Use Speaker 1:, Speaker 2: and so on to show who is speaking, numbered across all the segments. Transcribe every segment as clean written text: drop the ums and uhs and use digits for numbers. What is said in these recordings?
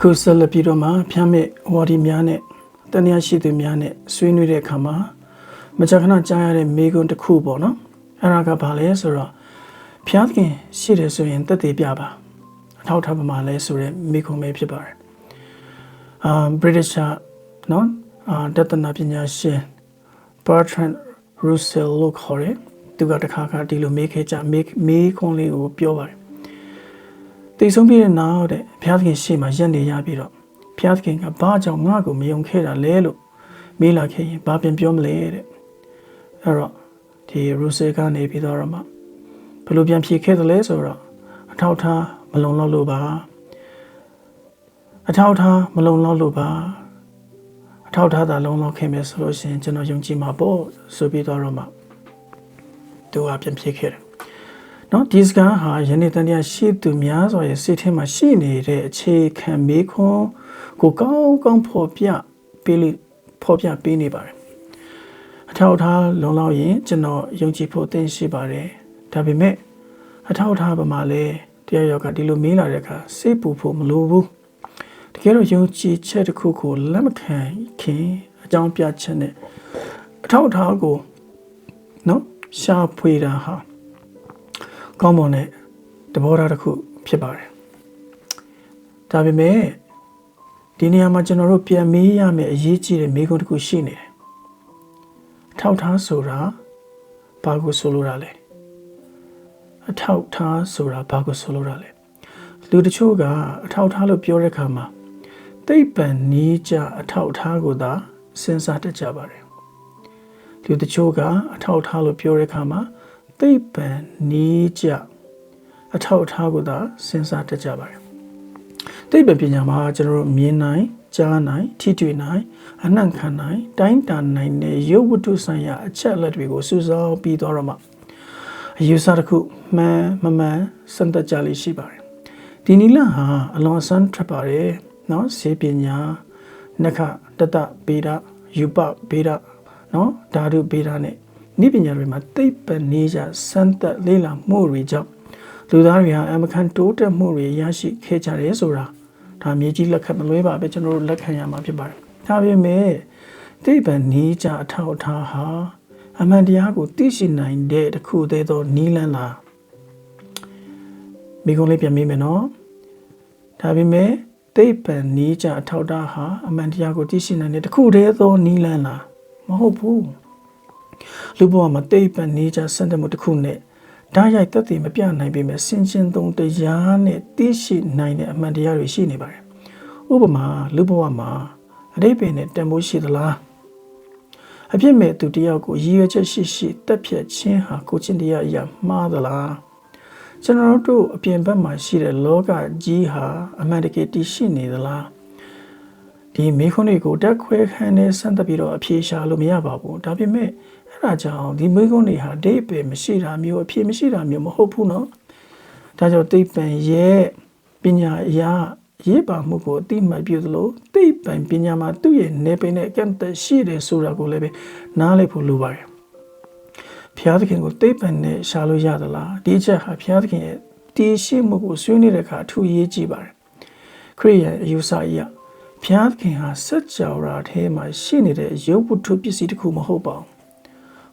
Speaker 1: ခုဆက်လက်ပြီးတော့မှဖျားမဲ့ဝါဒီများနဲ့တန်ရာရှိသူများနဲ့ဆွေးနွေးတဲ့အခါမှာမကြာခဏကြားရတဲ့မိကွန်းတစ်ခုပေါ့နော်အဲ့ဒါကဘာလဲဆိုတော့ဖျားခင်ရှိတယ်ဆိုရင်တက်တည်ပြပါအထောက်ထားပါမှလဲဆိုတဲ့မိကွန်းပဲဖြစ်ပါတယ်British နော်တသနာပညာရှင် Bertrand Russell လို့ခေါ်တယ်သူကတခါဒီလိုမေးခဲ့ကြမေးခွန်းလေးကိုပြောပါတယ်တည်ဆုံးပြီးတဲ့နောက်တဲ့ဘုရားသခင်ရှေ့မှာရက်နေရပြီးတော့ဘုရားသခင်ကဘာကြောင့်ငါ့ကိုမယုံခဲ့တာလဲလို့မေးလာခဲ့ရင်ဘာပြန်ပြောမလဲတဲ့အဲ့တော့ဒီ Russell ကနေပြီးတော့မှဘယ်လိုပြန်ဖြေခဲ့တယ်လဲဆိုတော့အထောက်ထားမလုံလောက်လို့ပါအထောက်ထားမလုံလောက်လို့ပါအထောက်ထားတာလုံလောက်ခဲ့မယ်ဆိုလို့ရှိရင်ကျွန်တော်ယုံကြည်မှာပေါ့ဆိုပြီးတော့မှသူကပြန်ဖြေခဲ့တယ်နော်ဒီစကားဟာယနေ့တန်တရားရှိသူများစွာရဲ့စိတ်ထဲမှာရှိနေတဲ့အခြေခံမေးခွန်းကိုကောင်းကောင်းဖော်ပြပေးနေပါတယ်အထောက်အထားလုံလောက်ရင်ကျွန်တော်ယုံကြည်ဖို့သင်ရှိပါတယ်ဒါပေမဲ့အထောက်အထားပမာလဲတရားရောက်ကဒီလိုမေးလာတဲ့အခါစိတ်ပူဖို့မလိုဘူးတကယ်တော့ယုံကြည်ချက်တစ်ခုကိုလက်မခံခင်အကြောင်းပြချက်နဲ့အထောက်အထားကိုနော်ရှာဖွေတာဟာကောင်းမွန်တဲ့သဘောထားတစ်ခုဖြစ်ပါတယ်ဒါပေမဲ့ဒီနေရာမှာကျွန်တော်တို့ပြန်မေးရမယ့်အရေးကြီးတဲ့မေးခွန်းတစ်ခုရှိနေတယ်အထောက်ထားဆိုတာဘာကိုဆိုလိုတာလဲအထောက်ထားဆိုတာဘာကိုဆိုလိုတာလဲလူတချို့ကအထောက်ထားလို့ပြောတဲ့အခါမှာသိပ္ပံနည်းကျအထောက်ထားကိုသာစဉ်းစားတတ်ကြပါတယ်လူတချို့ကအထောက်ထားလို့ပြောတဲ့အခါမှာသိပ္ပံနည်းကျအထောက်အထားကိုသာစဉ်းစားတတ်ကြပါတယ်သိပ္ပံပညာမှာကျွန်တော်တို့မြင်နိုင်ကြားနိုင်ထိတွေ့နိုင်အနှံ့ခံနိုင်တိုင်းတာနိုင်တဲ့ရုပ်ဝတ္ထုဆိုင်ရာအချက်အလက်တွေကိုစုဆောင်းပြီးတော့မှအယူဆတစ်ခုမှန်မမှန်စမ်းသပ်ကြလိမ့်ရှိပါတယ်ဒီနည်းလမ်းဟာအလွန်အဆန်းထပ်ပါတယ်နော်စေပညာနခတတဗေဒယူပဗေဒနော်ဓာတုဗေဒနဲ့ဤပညာတွေမှာသိပ္ပံနည်းကျစမ်းသပ်လေ့လာမှုတွေကြောင့်လူသားတွေဟာအမခံတိုးတက်မှုတွေရရှိခဲ့ကြတယ်ဆိုတာဒါမြေကြီးလက်ခံမလွဲပါပဲကျွန်တော်တို့လက်ခံရမှာဖြစ်ပါတယ်ဒါပေမဲ့သိပ္ပံနည်းကျအထောက်အထားဟာအမှန်တရားကိုသိရှိနိုင်တဲ့တစ်ခုတည်းသောနည်းလမ်းလားမိကုံးလေးပြန်မေးမယ်နော်ဒါပေမဲ့သိပ္ပံနည်းကျအထောက်အထားဟာအမှန်တရားကိုသိရှိနိုင်တဲ့တစ်ခုတည်းသောနည်းလမ်းလားမဟုတ်ဘူးလူဘဝမှာသိပ္ပံနည်းကျစံတမှုတစ်ခုနဲ့ဓာတ်ရိုက်သက်သေမပြနိုင်ပေမဲ့စင်ကျင်သုံးတရားနဲ့သိရှိနိုင်တဲ့အမှန်တရားတွေရှိနေပါတယ်ဥပမာလူဘဝမှာအတိတ်ပင်နဲ့တန်ဖိုးရှိသလားအဖြစ်မဲ့သူတယောက်ကိုရည်ရွယ်ချက်ရှိတက်ဖြတ်ခြင်းဟာကိုချင်းတရားအရာမှားသလားကျွန်တော်တို့အပြင်ဘက်မှာရှိတဲ့လောကကြီးဟာအမှန်တကယ်တည်ရှိနေသလားဒီမိခွန်းတွေကိုတက်ခွဲခန်းနဲ့စမ်းသပ်ပြီးတော့အဖြေရှာလို့မရပါဘူးဒါပေမဲ့အဲ့ဒါကြောင့်ဒီမိခွန်းတွေဟာဒိတ်ပဲမရှိတာမျိုးအဖြေမရှိတာမျိုးမဟုတ်ဘူးเนาะဒါကြောင့်သိပ္ပံရဲ့ပညာအရာရေးပါမှုကိုအတိမတ်ပြုသလိုသိပ္ပံပညာမှာသူ့ရဲ့နေပင်နဲ့အကန့်အသတ်ရှိတယ်ဆိုတာကိုလည်းပဲနားလည်ဖို့လိုပါတယ်ဘုရားသခင်ကိုသိပ္ပံနဲ့ရှာလို့ရသလားဒီချက်ဟာဘုရားသခင်ရဲ့တည်ရှိမှုကိုဆွေးနွေးတဲ့အခါအထူးအရေးကြီးပါတယ်ခရစ်ယာန်အယူဆအရဘုရားသခင်ဟာစัจ java ထဲမှာရှိနေတဲ့ရုပ်ဝတ္ထုပစ္စည်းတစ်ခုမဟုတ်ပါဘူး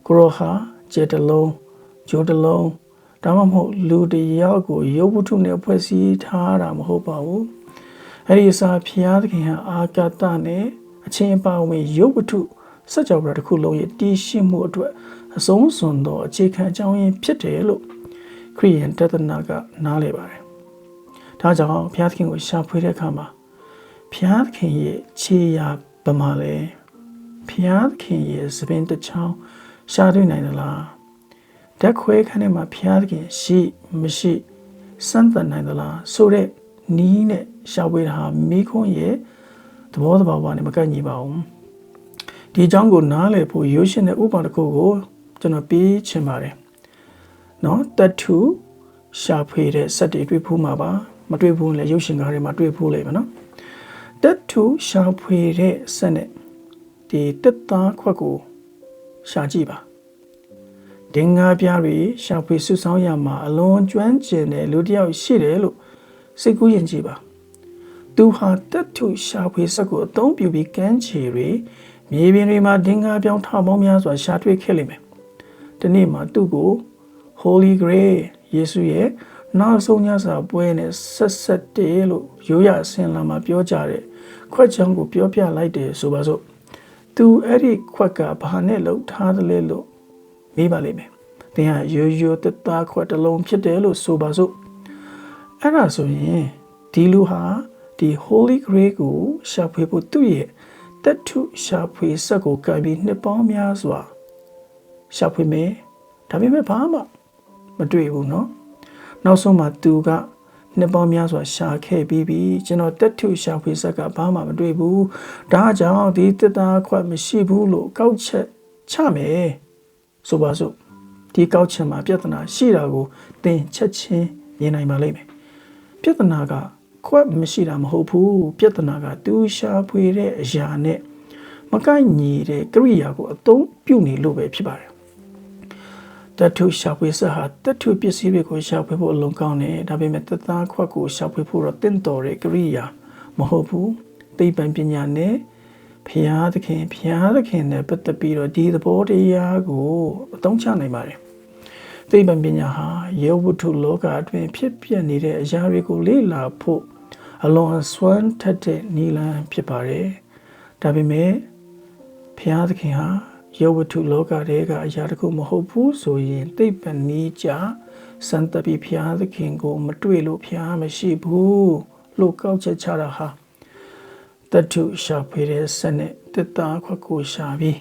Speaker 1: ကိုရောဟာကျက်တလုံးဂျိုးတလုံးဒါမှမဟုတ်လူတယောက်ကိုရုပ်ဝတ္ထုနဲ့ဖွဲ့စည်းထားတာမဟုတ်ပါဘူးအဲ့ဒီအစားဘုရားသခင်ဟာအာကတနဲ့အချင်းပါဝင်ရုပ်ဝတ္ထုစัจ java တစ်ခုလုံးရဲ့တည်ရှိမှုအတွက်အဆုံးစွန်သောအခြေခံအကြောင်းရင်းဖြစ်တယ်လို့ခရစ်ယာန်တသနာကနားလည်ပါတယ်ဒါကြောင့်ဘုရားသခင်ကိုရှာဖွေတဲ့အခါမှာဘုရားသခင်ရဲ့ခြေရာဗမာလဲဘုရားသခင်ရဲ့သပင်တစ်ချောင်းရှာတွေ့နိုင်သလားဓာတ်ခွဲခန်းထဲမှာဘုရားသခင်ရှိမရှိစမ်းသပ်နိုင်သလားဆိုတဲ့နီးနဲ့ရှာဖွေတာဟာမိခွန်းရဲ့သဘောတဘာဝနဲ့မကန့်ညီပါဘူးဒီအကြောင်းကိုနားလည်ဖို့ရိုးရှင်းတဲ့ဥပမာတစ်ခုကိုကျွန်တော်ပေးချင်ပါတယ်နော်တထုရှာဖွေတဲ့စက်တွေတွေ့ဖို့မှာပါမတွေ့ဘူးလေရုပ်ရှင်ကားတွေမှာတွေ့ဖို့လေမနော်တထုရှာဖွေတဲ့စက်နဲ့ဒီတက်သားခွက်ကိုရှာကြည့်ပါဒင်္ဂါပြားတွေရှာဖွေစုဆောင်းရမှာအလွန်ကျွမ်းကျင်တဲ့လူတစ်ယောက်ရှိတယ်လို့စိတ်ကူးယဉ်ကြည်ပါ သူဟာတက်ထုရှာဖွေစက်ကိုအသုံးပြုပြီးကမ်းခြေတွေမြေပြင်တွေမှာဒင်္ဂါပြောင်းထောင်ပေါင်းများစွာရှာတွေ့ခဲ့လိမ့်မယ်။ဒီနေ့မှာသူ့ကို Holy Grail ယေရှုရဲ့နောက်ဆုံးညစာပွဲနဲ့ဆက်တယ်လို့ရိုးရအစဉ်လာမှာပြောကြတဲ့ခွက်ချောင်းကိုပြောပြလိုက်တယ်ဆိုပါစို့။သူအဲ့ဒီခွက်ကဘာနဲ့လှုပ်ထားသလဲလို့မေးပါလိမ့်မယ်။သင်ဟာရိုးတက်သားခွက်တစ်လုံးဖြစ်တယ်လို့ဆိုပါစို့။အဲ့ဒါဆိုရင်ဒီလူဟာဒီ Holy Grail ကိုရှာဖွေဖို့သူ့ရဲ့တက်ထုရှာဖွေစက်ကိုကပ်ပြီးနှစ်ပေါင်းများစွာရှာဖွေမယ်ဒါပေမဲ့ဘာမှမတွေ့ဘူးเนาะနောက်ဆုံးမှာသူကနှစ်ပေါင်းများစွာရှာခဲ့ပြီးကျွန်တော်တက်ထုရှာဖွေစက်ကဘာမှမတွေ့ဘူးဒါကြောင့်ဒီတက်သားခွက်မရှိဘူးလို့ကောက်ချက်ချမယ်ဆိုပါစို့ဒီကောက်ချက်မှာပြဿနာရှိတာကိုသင်ချက်ချင်းမြင်နိုင်ပါလိမ့်မယ်ပြဿနာကခွက်မရှိတာမဟုတ်ဘူးပြဿနာကသူရှာဖွေတဲ့အရာနဲ့မကိုက်ညီတဲ့ကိရိယာကိုအသုံးပြုနေလို့ပဲဖြစ်ပါတယ်တထုရှာဖွေစဟာတထုပစ္စည်းတွေကိုရှာဖွေဖို့အလုံးကောင်းတယ်ဒါပေမဲ့တသားခွက်ကိုရှာဖွေဖို့တော့တင့်တော်တဲ့ကိရိယာမဟုတ်ဘူးသိပ္ပံပညာနဲ့ဘုရားသခင်နဲ့ပတ်သက်ပြီးတော့ဒီသဘောတရားကိုအသုံးချနိုင်ပါတယ်သိပ္ပံပညာဟာရေဝတ္ထုလောကအတွင်းဖြစ်ပျက်နေတဲ့အရာတွေကိုလေ့လာဖို့အလွန်အစွမ်းထက်တဲ့နည်းလမ်းဖြစ်ပါတယ်။ဒါပေမဲ့ဘုရားသခင်ဟာရေဝတ္ထုလောကထဲကအရာတခုမဟုတ်ဘူးဆိုရင်သိပ္ပံနည်းကြစံတပိဘုရားသခင်ကိုမတွေ့လို့ဘုရားမရှိဘူးလို့ကောက်ချက်ချတာဟာတထုရှာဖွေတဲ့စနစ်တစ်သားခွက်ကိုရှာပြီး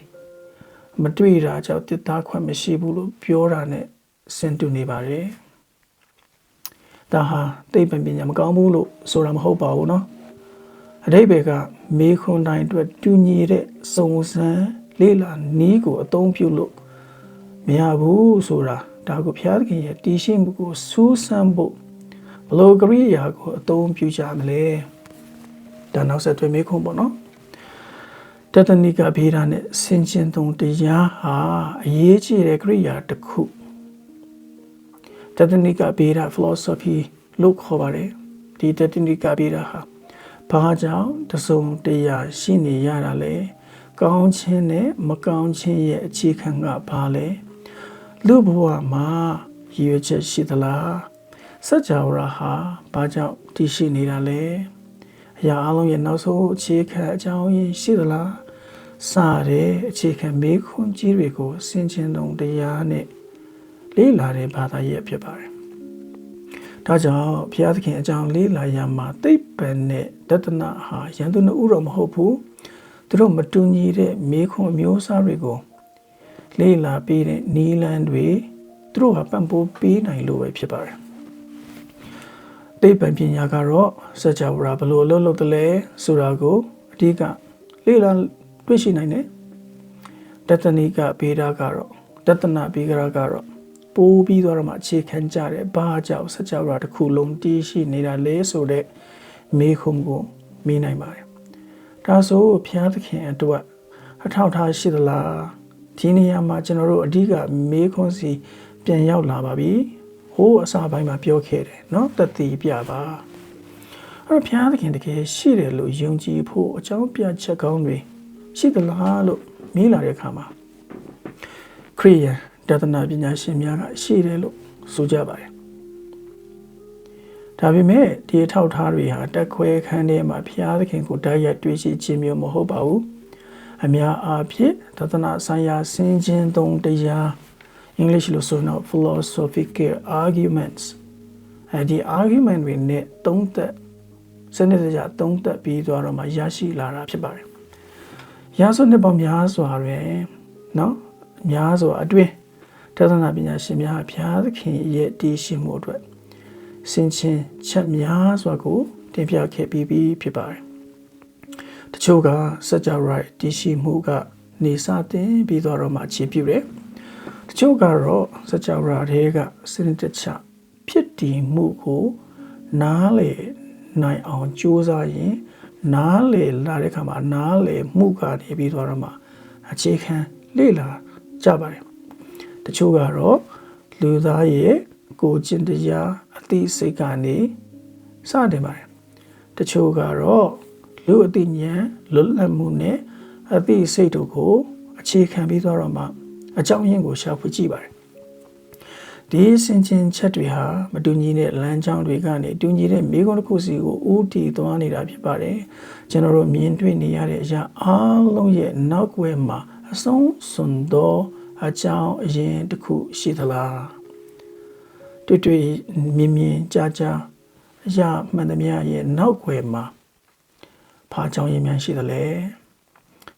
Speaker 1: မတွေ့တာကြောင့်တစ်သားခွက်မရှိဘူးလို့ပြောတာနဲ့ဆင်တူနေပါတယ်ဒါဟာသိပ္ပံပညာမကောင်းဘူးလို့ဆိုတာမဟုတ်ပါဘူးเนาะအဓိပ္ပာယ်ကမေခွန်တိုင်းအတွက်တူညီတဲ့စုံစမ်းလေ့လာနည်းကိုအသုံးပြုလို့မရဘူးဆိုတာဒါကိုဘုရားသခင်ရဲ့တည်ရှိမှုကိုစူးစမ်းဖို့ဘလိုကရိယာကိုအသုံးပြုကြမလဲဒါနောက်ဆက်တွဲမေခွန်ပေါ့เนาะတတနိကဗေဒနဲ့ဆင်ခြင်သုံးတရားဟာအရေးကြီးတဲ့ကရိယာတစ်ခုတတနိကဗေဒ philosophy လို့ခေါ်ပါတယ်ဒီတတနိကဗေဒဟာဘာကြောင့်တစုံတရားရှိနေရတာလဲကောင်းခြင်းနဲ့မကောင်းခြင်းရဲ့အခြေခံကဘာလဲလူဘဝမှာရည်ရွယ်ချက်ရှိသလားစัจ java ဟာဘာကြောင့်တည်ရှိနေတာလဲအရာအလုံးရဲ့နောက်ဆုံးအခြေခံအကြောင်းရင်းရှိသလားစတဲ့အခြေခံမေးခွန်းကြီးတွေကိုဆင်ခြင်သုံးတရားနဲ့လေ့လာတဲ့ဘာသာရပ်ဖြစ်ပါတယ်။ဒါကြောင့်ဘုရားသခင်အကြောင်းလေ့လာရမှာသိပ္ပံနဲ့တဒနာဟာရန်သူနှစ်ဦးတော့မဟုတ်ဘူး။သူတို့မတူညီတဲ့မေခွန်းမျိုးစားတွေကိုလေ့လာပြီးတဲ့နီလန်တွေသူတို့ဟာပံ့ပိုးပေးနိုင်လို့ပဲဖြစ်ပါတယ်။သိပ္ပံပညာကတော့စัจ java ဘယ်လိုအလုပ်လုပ်တယ်လဲဆိုတာကိုအဓိကလေ့လာတွေ့ရှိနိုင်တယ်။တတနိကဗေဒကတော့တတနာဗေဒကတော့ပိုးပြီးတော့မှအခြေခံကြတဲ့ဘာကြောင့်စัจ java တစ်ခုလုံးတည်ရှိနေတာလဲဆိုတဲ့မေးခွန်းကိုမေးနိုင်ပါတယ်။ဒါဆိုဘုရားသခင်အတွက်အထောက်အထားရှိသလားဒီနေရာမှာကျွန်တော်တို့အဓိကမေးခွန်းစီပြန်ရောက်လာပါပြီ။ဟိုးအစာပိုင်းမှာပြောခဲ့တယ်เนาะတတိပြပါ။အဲ့တော့ဘုရားသခင်တကယ်ရှိတယ်လို့ယုံကြည်ဖို့အကြောင်းပြချက်ကောင်းတွေရှိသလားလို့မေးလာတဲ့အခါမှာခရိယန်တဒနာပညာရှင်များကရှိတယ်လို့ဆိုကြပါတယ်ဒါပေမဲ့ဒီအထောက်အထားတွေဟာတက်ခွဲခန်းထဲမှာဘုရားသခင်ကိုတိုက်ရိုက်တွေ့ရှိခြင်းမျိုးမဟုတ်ပါဘူးအများအားဖြင့်တဒနာဆိုင်ရာဆင်ခြင်သုံးတရားအင်္ဂလိပ်လိုဆိုတော့ philosophical arguments ဒီ argument တွေနဲ့သုံးသက်စနစ်တကျသုံးသက်ပြီးတော့မှရရှိလာတာဖြစ်ပါတယ်ရာစုနှစ်ပေါင်းများစွာတွင်เนาะများစွာအတွင်းတဒနာပညာရှင်များဘုရားသခင်ရဲ့တည်ရှိမှုအတွက်ဆင်ခြင်ချက်များစွာကိုတင်ပြခဲ့ပြီးဖြစ်ပါတယ်။တချို့ကစัจ java တည်ရှိမှုကနေစတင်ပြီးတော့မှအခြေပြုတယ်။တချို့ကတော့စัจ java တွေကစနစ်တကျဖြစ်တည်မှုကိုနားလေနိုင်အောင်ကြိုးစားရင်နားလေလာတဲ့အခါမှာနားလေမှုကနေပြီးတော့မှအခြေခံလေ့လာကြပါတယ်တချို့ကတော့လူသားရဲ့ကိုယ်ကျင့်တရားအသိစိတ်ကနေစတင်ပါတယ် တချို့ကတော့လူအသိဉာဏ်လွတ်လပ်မှုနဲ့အသိစိတ်တို့ကိုအခြေခံပြီးတော့မှအကြောင်းရင်းကိုရှာဖွေကြည့်ပါတယ်ဒီစင်ချင်းချက်တွေဟာမတူညီတဲ့လမ်းကြောင်းတွေကနေတူညီတဲ့မိဂုံတစ်ခုစီကိုဦးတည်သွားနေတာဖြစ်ပါတယ်ကျွန်တော်တို့မြင်တွေ့နေရတဲ့အရာအားလုံးရဲ့နောက်ွယ်မှာအဆုံးစွန်သောအကြောင်းအရင်းတစ်ခုရှိသလားတွေ့မြင်ကြားအရာမှန်သမျှရဲ့နောက်ွယ်မှာဘာအကြောင်းရင်းများရှိသလဲ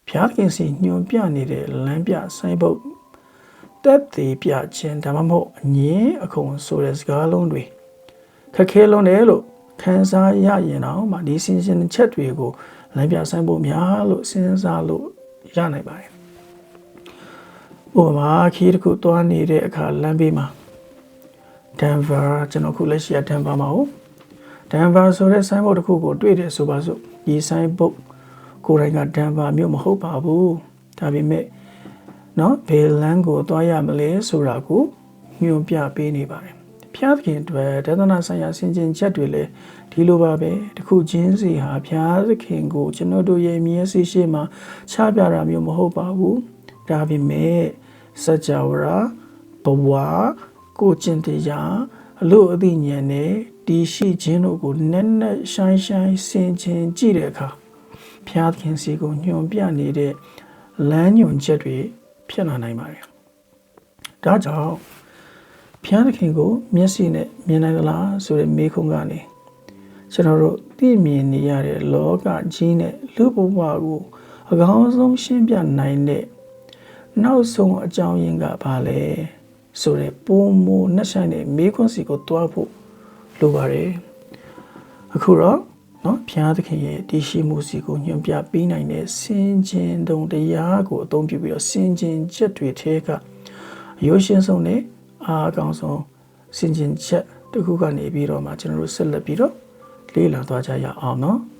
Speaker 1: ဘုရားသခင်စီညွှန်ပြနေတဲ့လမ်းပြဆိုင်ဘုတ်တက်သေးပြခြင်းဒါမှမဟုတ်အငင်းအခုံဆိုတဲ့စကားလုံးတွေခက်ခဲလွန်းတယ်လို့ခံစားရရင်တော့မှဒီစင်စင်ချက်တွေကိုလမ်းပြဆိုင်ဖို့များလို့စဉ်းစားလို့ရနိုင်ပါတယ်ဥပမာခီးတစ်ခုသွားနေတဲ့အခါလမ်းဘေးမှာဒန်ဗာကျွန်တော်ခုလက်ရှိဒန်ဗာမှာဟုတ်ဒန်ဗာဆိုတဲ့ဆိုင်ဘုတ်တစ်ခုကိုတွေ့တယ်ဆိုပါစို့ဒီဆိုင်ဘုတ်ကိုယ်တိုင်ကဒန်ဗာမျိုးမဟုတ်ပါဘူးဒါပေမဲ့နော်ဘယ်လမ်းကိုသွားရမလဲဆိုတာကိုညွှန်ပြပေးနေပါတယ်ဘုရားသခင်အတွက်ဒေသနာဆိုင်ရာဆင်ခြင်ချက်တွေလည်းဒီလိုပါပဲတခုချင်းစီဟာဘုရားသခင်ကိုကျွန်တော်တို့ရဲ့မျက်စိရှိမှချပြတာမျိုးမဟုတ်ပါဘူးဒါပေမဲ့စัจ java ဘဝကိုကျင့်တရားအလို့အသိဉာဏ်နဲ့တည်ရှိခြင်းတို့ကိုနက်နက်ရှိုင်းရှိုင်းဆင်ခြင်ကြည့်တဲ့အခါဘုရားသခင်စီကိုညွှန်ပြနေတဲ့လမ်းညွှန်ချက်တွေဖြစ်လာနိုင်ပါတယ်။ဒါကြောင့်ဘုရားသခင်ကိုမျက်စိနဲ့မြင်နိုင်သလားဆိုတဲ့မေးခွန်းကနေကျွန်တော်တို့သိမြင်နေရတဲ့လောကကြီးနဲ့လူဘဝကိုအကောင်းဆုံးရှင်းပြနိုင်တဲ့နောက်ဆုံးအကြောင်းရင်းကဘာလဲဆိုတဲ့ပုံမနှက်ဆိုင်တဲ့မေးခွန်းစီကိုတွားဖို့လိုပါတယ်။အခုတော့နော်ဘုရားသခင်ရဲ့တည်ရှိမှုစီကိုညွှန်ပြပေးနိုင်တဲ့စင်ကြင်တုံတရားကိုအသုံးပြုပြီးတော့စင်ကြင်ချက်တွေထဲကအယိုးရှင်းဆုံးနဲ့အားအကောင်းဆုံးစင်ကြင်ချက်တစ်ခုကနေပြီးတော့မှကျွန်တော်တို့ဆက်လက်ပြီးတော့လေ့လာသွားကြရအောင်နော်။